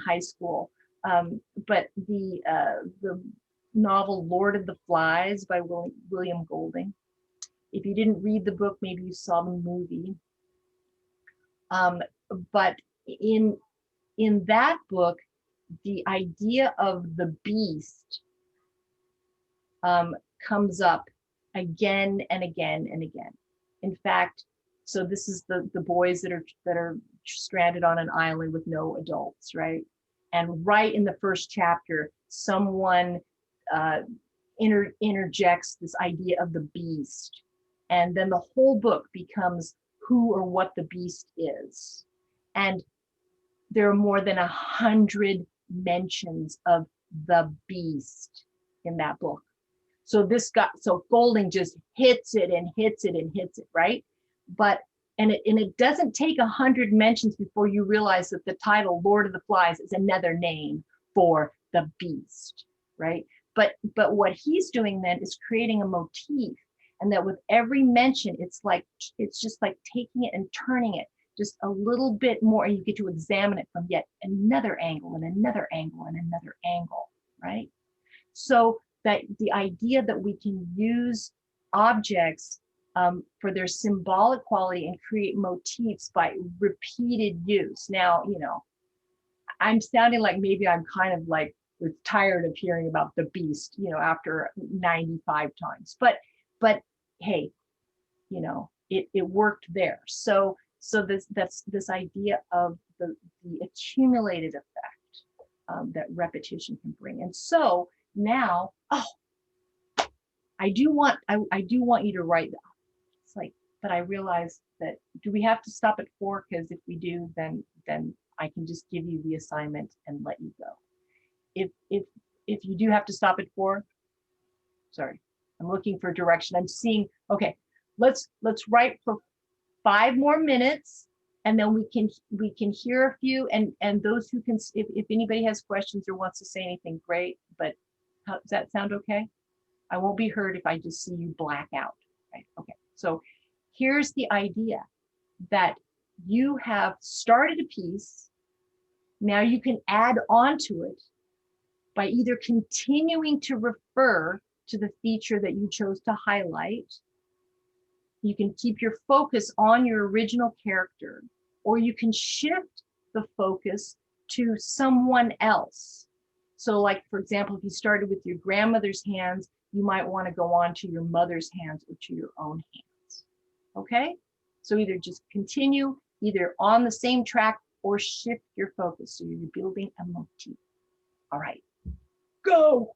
high school. But the novel Lord of the Flies by William Golding. If you didn't read the book, maybe you saw the movie. But in that book, the idea of the beast comes up again and again and again. In fact, so this is the boys that are stranded on an island with no adults, right? And right in the first chapter, someone interjects this idea of the beast, and then the whole book becomes who or what the beast is. And there are more than 100 mentions of the beast in that book. So Golding just hits it and hits it and hits it, right? And it doesn't take 100 mentions before you realize that the title Lord of the Flies is another name for the beast, right? But what he's doing then is creating a motif, and that with every mention, it's just like taking it and turning it just a little bit more, and you get to examine it from yet another angle and another angle and another angle, right? So that the idea that we can use objects for their symbolic quality and create motifs by repeated use. Now, I'm sounding like maybe I'm kind of like was tired of hearing about the beast, after 95 times. But hey, it worked there. So this idea of the accumulated effect that repetition can bring. And so now, I do want you to write that. It's like, but I realize that, do we have to stop at 4? Because if we do, then I can just give you the assignment and let you go. If you do have to stop at 4, sorry, I'm looking for direction. I'm seeing, okay, let's write for 5 more minutes, and then we can hear a few, and those who can, if anybody has questions or wants to say anything, great. But does that sound okay? I won't be heard if I just see you black out, right? Okay, so here's the idea that you have started a piece. Now you can add on to it by either continuing to refer to the feature that you chose to highlight. You can keep your focus on your original character, or you can shift the focus to someone else. So like, for example, if you started with your grandmother's hands, you might want to go on to your mother's hands or to your own hands. Okay? So either just continue either on the same track or shift your focus. So you're building a motif. All right, go.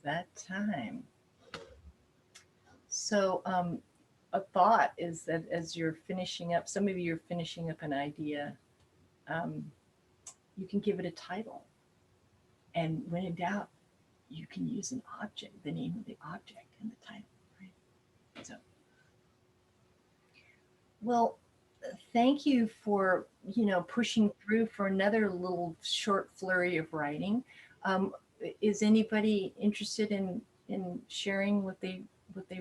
that time. So a thought is that as you're finishing up, some of you are finishing up an idea, you can give it a title. And when in doubt, you can use an object, the name of the object in the title, right? So, well, thank you for, pushing through for another little short flurry of writing. Is anybody interested in sharing what they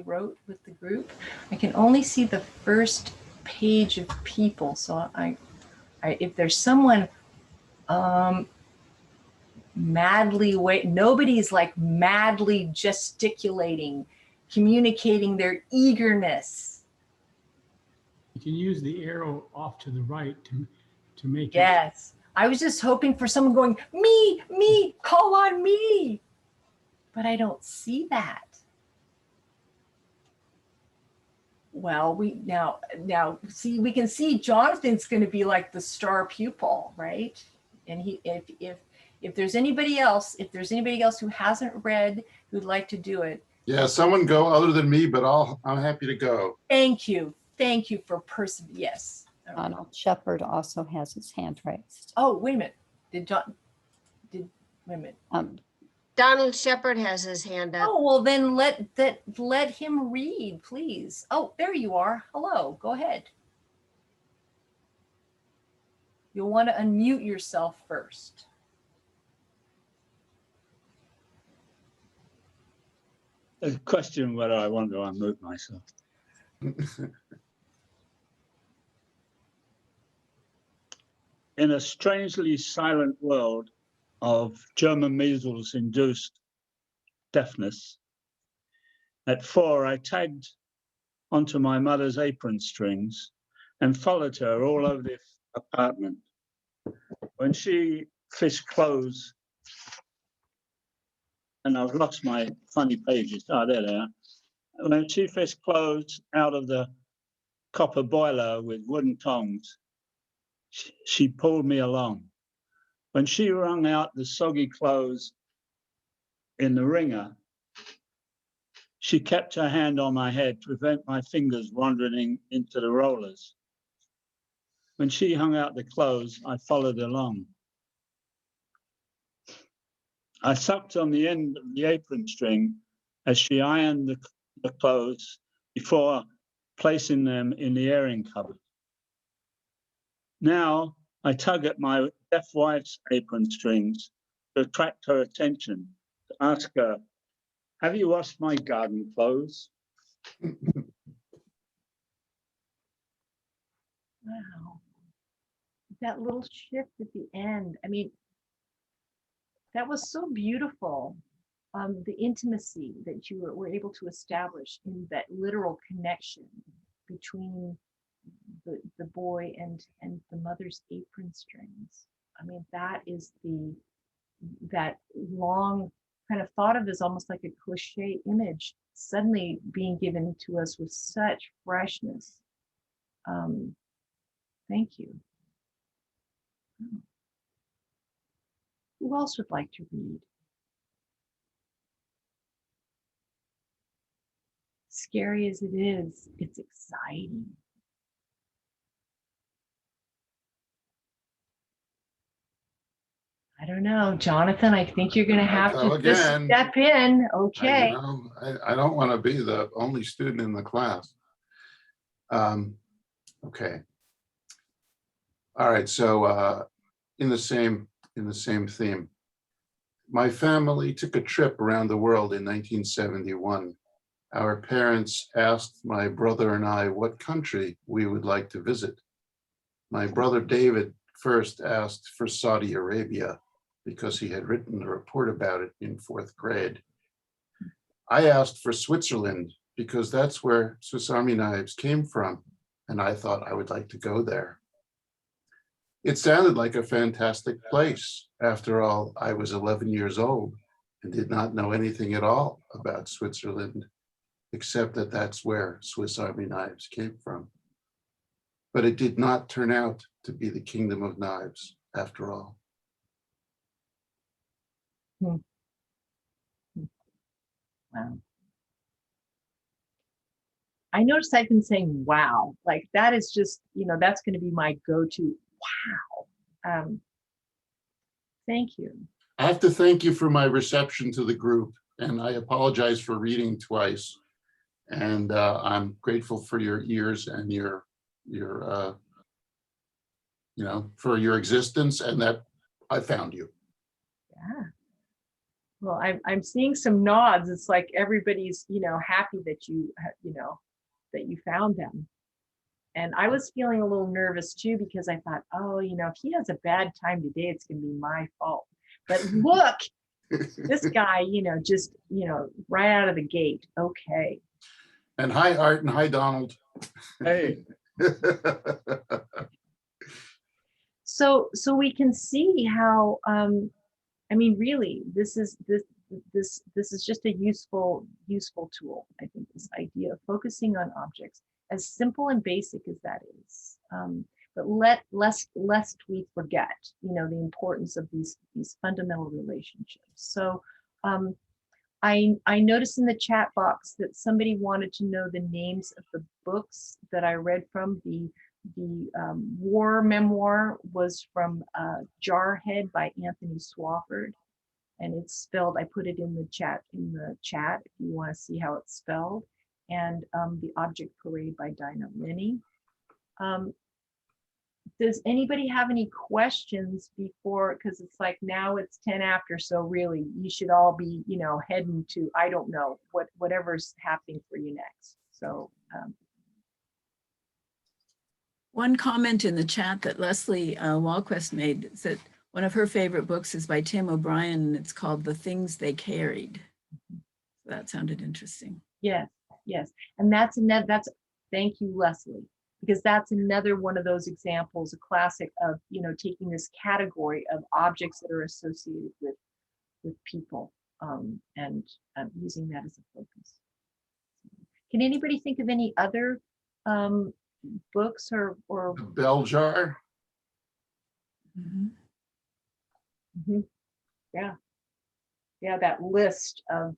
wrote with the group? I can only see the first page of people, so I if there's someone madly nobody's like madly gesticulating, communicating their eagerness. You can use the arrow off to the right to make it. Yes. I was just hoping for someone going, me, call on me. But I don't see that. Well, now see, we can see Jonathan's going to be like the star pupil, right? And if there's anybody else who hasn't read, who'd like to do it. Yeah, someone go other than me, but I'm happy to go. Thank you for yes. Ronald Shepherd also has his hand raised. Oh, wait a minute. Wait a minute. Donald Shepherd has his hand up. Oh, well then let him read, please. Oh, there you are. Hello, go ahead. You'll want to unmute yourself first. A question whether I want to unmute myself. In a strangely silent world of German measles induced deafness, at 4 I tagged onto my mother's apron strings and followed her all over the apartment. When she fished clothes, and I've lost my funny pages. Oh, there they are. When she fished clothes out of the copper boiler with wooden tongs, she pulled me along. When she wrung out the soggy clothes in the wringer, she kept her hand on my head to prevent my fingers wandering into the rollers. When she hung out the clothes, I followed along. I sucked on the end of the apron string as she ironed the clothes before placing them in the airing cupboard. Now I tug at my deaf wife's apron strings to attract her attention, to ask her, have you washed my garden clothes? Wow. That little shift at the end. I mean, that was so beautiful. The intimacy that you were able to establish in that literal connection between the boy and the mother's apron strings. I mean, that is that long kind of thought of as almost like a cliche image suddenly being given to us with such freshness. Thank you. Who else would like to read? Scary as it is, it's exciting. I don't know, Jonathan, I think you're going to have to just step in. Okay. I don't want to be the only student in the class. Okay. All right. So in the same theme, my family took a trip around the world in 1971. Our parents asked my brother and I what country we would like to visit. My brother David first asked for Saudi Arabia because he had written a report about it in 4th grade. I asked for Switzerland because that's where Swiss Army knives came from, and I thought I would like to go there. It sounded like a fantastic place. After all, I was 11 years old and did not know anything at all about Switzerland, except that that's where Swiss Army knives came from. But it did not turn out to be the kingdom of knives after all. Wow. I noticed I've been saying wow, like that is just, that's going to be my go-to. Wow. Thank you. I have to thank you for my reception to the group, and I apologize for reading twice. And I'm grateful for your ears and your for your existence, and that I found you. Yeah. Well, I'm seeing some nods. It's like everybody's, happy that that you found them. And I was feeling a little nervous too, because I thought, oh, if he has a bad time today, it's going to be my fault. But look, this guy, just, right out of the gate. Okay. And hi, Art, and hi, Donald. Hey. So we can see how, really, this is just a useful tool. I think this idea of focusing on objects, as simple and basic as that is, but lest we forget, the importance of these fundamental relationships. So I noticed in the chat box that somebody wanted to know the names of the books that I read from. The war memoir was from Jarhead by Anthony Swafford, and it's spelled, I put it in the chat if you want to see how it's spelled, and The Object Parade by Dinah Linney. Does anybody have any questions before, because it's like now it's 10 after, so really you should all be, heading to, I don't know, whatever's happening for you next. So one comment in the chat that Leslie Walquist made is that one of her favorite books is by Tim O'Brien, and it's called The Things They Carried. That sounded interesting. Yes. And thank you, Leslie, because that's another one of those examples, a classic of, taking this category of objects that are associated with people and using that as a focus. Can anybody think of any other books or The Bell Jar. Yeah, that list of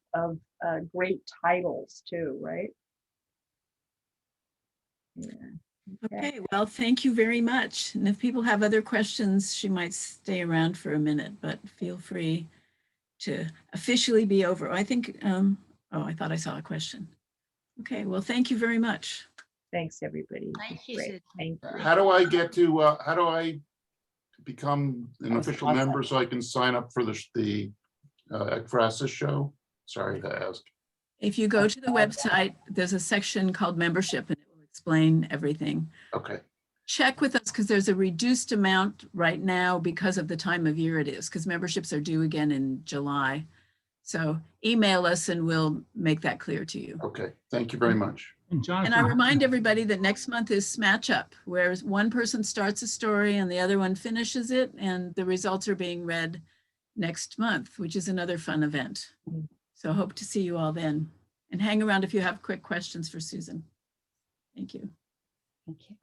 great titles too, right? Yeah. Okay, well, thank you very much. And if people have other questions, she might stay around for a minute, but feel free to officially be over. I think, I thought I saw a question. Okay, well, thank you very much. Thanks, everybody. Thank you, Great. Susan. Thank you. How do I get to, how do I become an official member so I can sign up for the Ekphrasis show? Sorry to ask. If you go to the website, there's a section called membership, and it will explain everything. Okay. Check with us, because there's a reduced amount right now because of the time of year it is, because memberships are due again in July. So email us and we'll make that clear to you. Okay, thank you very much. And Jonathan, And I remind everybody that next month is Smatch Up, where one person starts a story and the other one finishes it, and the results are being read next month, which is another fun event. So hope to see you all then. And hang around if you have quick questions for Susan. Thank you. Thank you.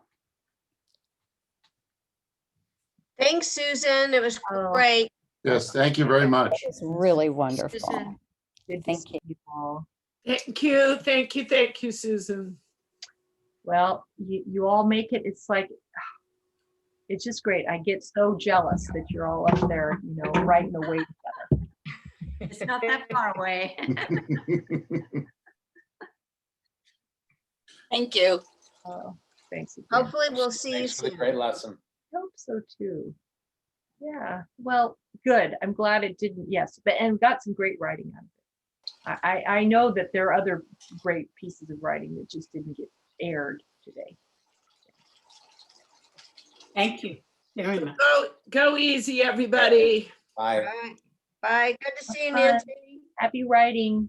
Thanks, Susan. It was great. Yes, thank you very much. It's really wonderful. Susan. Good to Thank see you all. Thank you, Susan. Well, you all make it. It's like, it's just great. I get so jealous that you're all up there, writing away together. It's not that far away. Thank you. Oh, thanks. again. Hopefully we'll see you Thanks for the soon. great lesson. Hope so too. Yeah, well, good. I'm glad it didn't, yes, and got some great writing out of it. I know that there are other great pieces of writing that just didn't get aired today. Thank you very much. Go easy, everybody. Bye. All right. Bye. Good to see you, Bye. Nancy. Happy writing.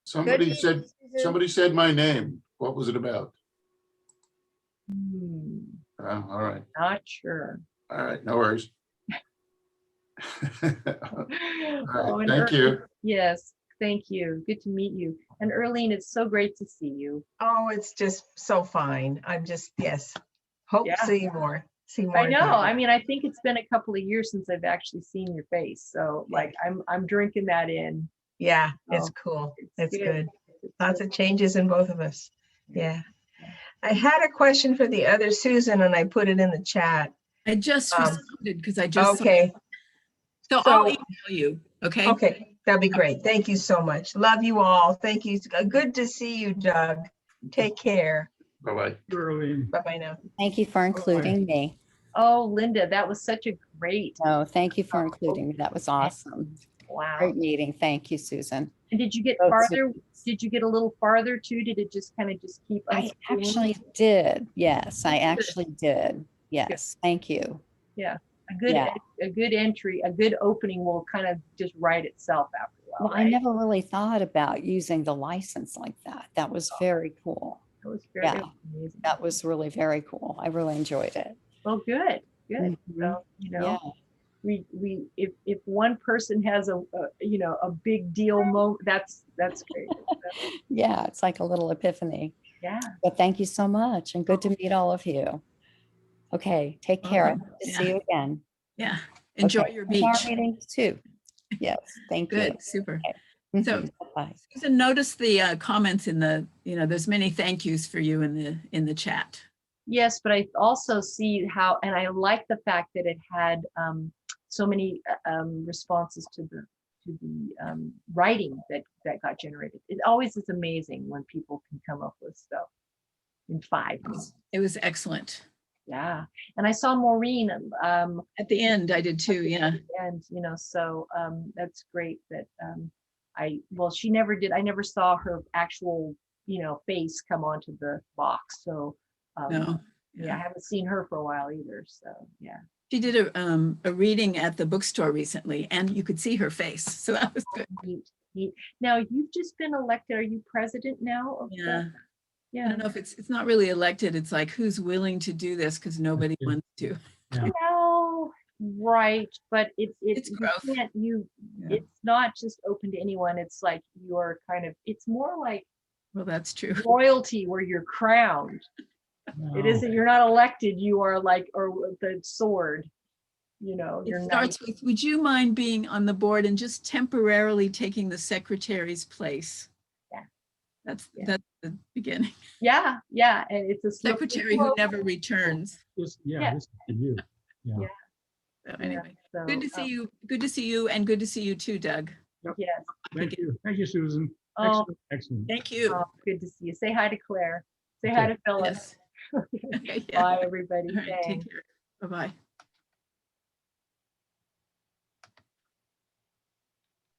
Somebody Good said, evening, Susan. somebody said my name. What was it about? All right. Not sure. All right, no worries. All Oh, right, and thank you. Yes, thank you. Good to meet you. And Earlene, it's so great to see you. Oh, it's just so fine. I'm just, yes. Hope Yeah. see more. See more. I know. of you. I mean, I think it's been a couple of years since I've actually seen your face. So like I'm drinking that in. Yeah, it's Oh, cool. it's It's good. good. It's Lots good. of changes in both of us. Yeah. I had a question for the other Susan and I put it in the chat. I just responded because I just saw. Okay. So I'll email you, okay? Okay, that'd be great. Thank you so much. Love you all. Thank you. Good to see you, Doug. Take care. Bye-bye. Bye-bye now. Thank you for including me. Oh, Linda, that was such a great, No, thank you for including me. That was awesome. wow. Great meeting. Thank you, Susan. And did you get Both farther? Did you get a little farther too? Did it just kind of just keep? I unspooling? actually did. Yes, I actually did. Yes, thank you. Yeah, Yeah. a good entry, a good opening will kind of just write itself after a while. Well, I never really thought about using the license like that. That was very cool. That was very amazing. That was really very cool. I really enjoyed it. Well, good. Mhm. So, you know, Yeah. we if one person has a you know, a big deal moment, that's great. Yeah, it's like a little epiphany. Yeah. But thank you so much and good to meet all of you. Okay, take care. I hope to see you again. Yeah. Enjoy Okay, your and our beach. meetings too. Yes, thank you. Good, super. Okay. So Bye. Susan, notice the comments in the, there's many thank yous for you in the chat. Yes, but I also see how, and I like the fact that it had so many responses to the writing that got generated. It always is amazing when people can come up with stuff in 5 minutes. It was excellent. Yeah, and I saw Maureen at the end. I did too. Yeah, and you know, so that's great that she never did. I never saw her actual face come onto the box. So no, yeah, I haven't seen her for a while either. So yeah. She did a reading at the bookstore recently, and you could see her face. So that was good. Neat. Now you've just been elected. Are you president now? Of I don't know if it's not really elected. It's like who's willing to do this because nobody wants to. No, right. But it's growth. It's not just open to anyone. It's like you're it's more like, well, that's true, royalty where you're crowned. No. It isn't, you're not elected, you are like, or the sword, It starts with, would you mind being on the board and just temporarily taking the secretary's place? Yeah. That's the beginning. Yeah. And it's a secretary who never returns. This is for you. Yeah. So anyway, so, good to see you. Good to see you, and good to see you too, Doug. Yep. Yes. Thank you. Thank you, Susan. Oh, Excellent. Thank you. Oh, good to see you. Say hi to Claire. Say hi to Phyllis. Yes. Bye, everybody. All right, Thanks. take care. Bye-bye.